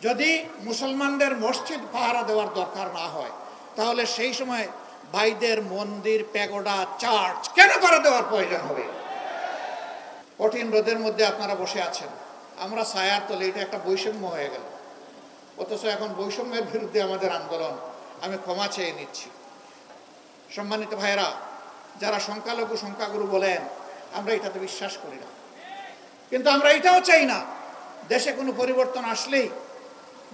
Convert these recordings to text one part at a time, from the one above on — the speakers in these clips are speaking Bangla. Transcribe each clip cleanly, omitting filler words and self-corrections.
যদি মুসলমানদের মসজিদ পাহারা দেওয়ার দরকার না হয়, তাহলে সেই সময় ভাইদের মন্দির, প্যাগোডা, চার্চ কেন পাহারা দেওয়ার প্রয়োজন হবে? কঠিন রোদের মধ্যে আপনারা বসে আছেন, আমরা ছায়ার তলে, এটা একটা বৈষম্য হয়ে গেল। অথচ এখন বৈষম্যের বিরুদ্ধে আমাদের আন্দোলন। আমি ক্ষমা চেয়ে নিচ্ছি। সম্মানিত ভাইয়েরা, যারা সংখ্যালঘু সংখ্যাগুরু বলেন, আমরা এটাতে বিশ্বাস করি না, কিন্তু আমরা এটাও চাই না দেশে কোনো পরিবর্তন আসলেই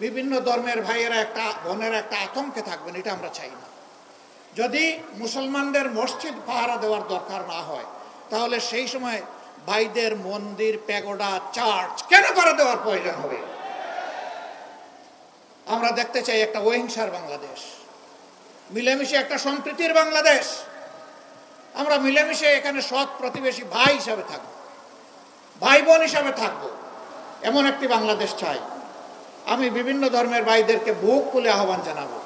বিভিন্ন ধর্মের ভাইয়েরা বোনেরা একটা আতঙ্কে থাকবেন, এটা আমরা চাই না। যদি মুসলমানদের মসজিদ পাহারা দেওয়ার দরকার না হয়, তাহলে সেই সময় ভাইদের মন্দির, প্যাগোডা, চার্চ কেন পাহারা দেওয়ার প্রয়োজন হবে? আমরা দেখতে চাই একটা অহিংসার বাংলাদেশ, মিলেমিশে একটা সম্প্রীতির বাংলাদেশ। আমরা মিলেমিশে এখানে সৎ প্রতিবেশী ভাই হিসাবে থাকবো, ভাই বোন হিসাবে থাকবো, এমন একটি বাংলাদেশ চাই। আমি বিভিন্ন ধর্মের ভাইদেরকে বুক খুলে আহ্বান জানাবো,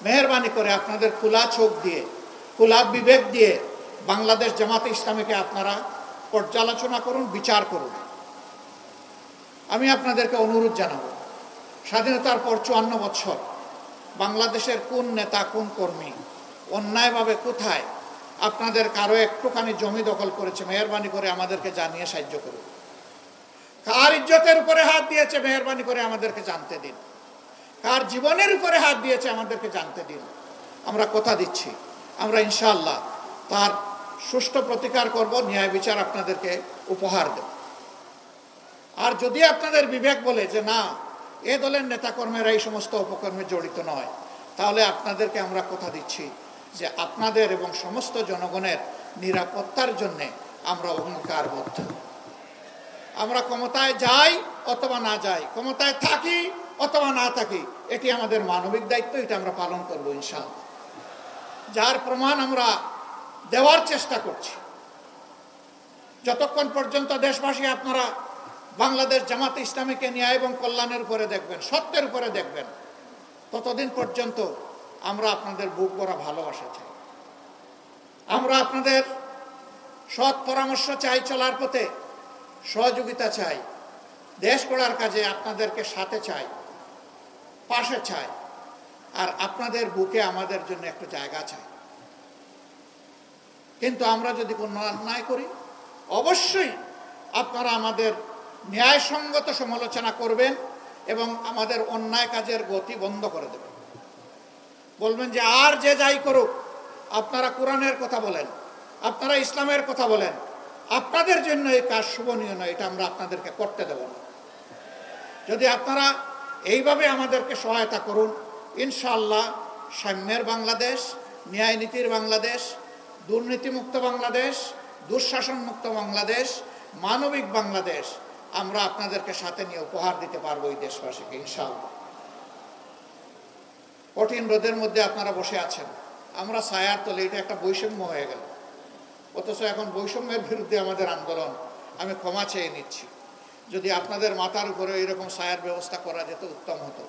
মেহেরবানি করে আপনাদের খোলা চোখ দিয়ে, খোলা বিবেক দিয়ে বাংলাদেশ জামাতে ইসলামীকে আপনারা পর্যালোচনা করুন, বিচার করুন। আমি আপনাদেরকে অনুরোধ জানাবো, স্বাধীনতার পর 54 বছর বাংলাদেশের কোন নেতা, কোন কর্মী অন্যায়ভাবে কোথায় আপনাদের কারো একটুখানি জমি দখল করেছে, মেহেরবানি করে আমাদেরকে জানিয়ে সাহায্য করুন। কার ইজ্জতের উপরে হাত দিয়েছে, মেহেরবানি করে আমাদেরকে জানতে দিন। কার জীবনের উপরে হাত দিয়েছে, আমাদেরকে জানতে দিন। আমরা কথা দিচ্ছি, আমরা ইনশাআল্লাহ তার সুষ্ঠু প্রতিকার করব, ন্যায় বিচার আপনাদেরকে উপহার দেব। আর যদি আপনাদের বিবেক বলে যে না, এ দলের নেতাকর্মীরা এই সমস্ত অপকর্মে জড়িত নয়, তাহলে আপনাদেরকে আমরা কথা দিচ্ছি যে আপনাদের এবং সমস্ত জনগণের নিরাপত্তার জন্য আমরা অঙ্গীকারবদ্ধ। আমরা ক্ষমতায় যাই অথবা না যাই, ক্ষমতায় থাকি অথবা না থাকি, এটি আমাদের মানবিক দায়িত্ব, এটা আমরা পালন করবো ইনশাআল্লাহ। যার প্রমাণ আমরা দেওয়ার চেষ্টা করছি। যতক্ষণ পর্যন্ত দেশবাসী আপনারা বাংলাদেশ জামাতে ইসলামীকে ন্যায় এবং কল্যাণের উপরে দেখবেন, সত্যের উপরে দেখবেন, ততদিন পর্যন্ত আমরা আপনাদের বুক ভরা ভালোবাসা চাই। আমরা আপনাদের সৎ পরামর্শ চাই, চলার পথে সহযোগিতা চাই, দেশ গড়ার কাজে আপনাদেরকে সাথে চাই, পাশে চাই। আর আপনাদের বুকে আমাদের জন্য একটু জায়গা চাই। কিন্তু আমরা যদি কোনো অন্যায় করি, অবশ্যই আপনারা আমাদের ন্যায়সঙ্গত সমালোচনা করবেন এবং আমাদের অন্যায় কাজের গতি বন্ধ করে দেবেন। বলবেন যে আর যে যাই করুক, আপনারা কোরআনের কথা বলেন, আপনারা ইসলামের কথা বলেন, আপনাদের জন্য এই কাজ শোভনীয় নয়, এটা আমরা আপনাদেরকে করতে দেব না। যদি আপনারা এইভাবে আমাদেরকে সহায়তা করুন, ইনশাআল্লাহ সাম্যের বাংলাদেশ, ন্যায় নীতির বাংলাদেশ, দুর্নীতিমুক্ত বাংলাদেশ, দুঃশাসন মুক্ত বাংলাদেশ, মানবিক বাংলাদেশ আমরা আপনাদেরকে সাথে নিয়ে উপহার দিতে পারবো এই দেশবাসীকে ইনশাআল্লাহ। কঠিন রোদের মধ্যে আপনারা বসে আছেন, আমরা ছায়ার তলে, এটা একটা বৈষম্য হয়ে গেল। অথচ এখন বৈষম্যের বিরুদ্ধে আমাদের আন্দোলন। আমি ক্ষমা চেয়ে নিচ্ছি। যদি আপনাদের মাথার উপরে এরকম ছায়ার ব্যবস্থা করা যেত, উত্তম হতো।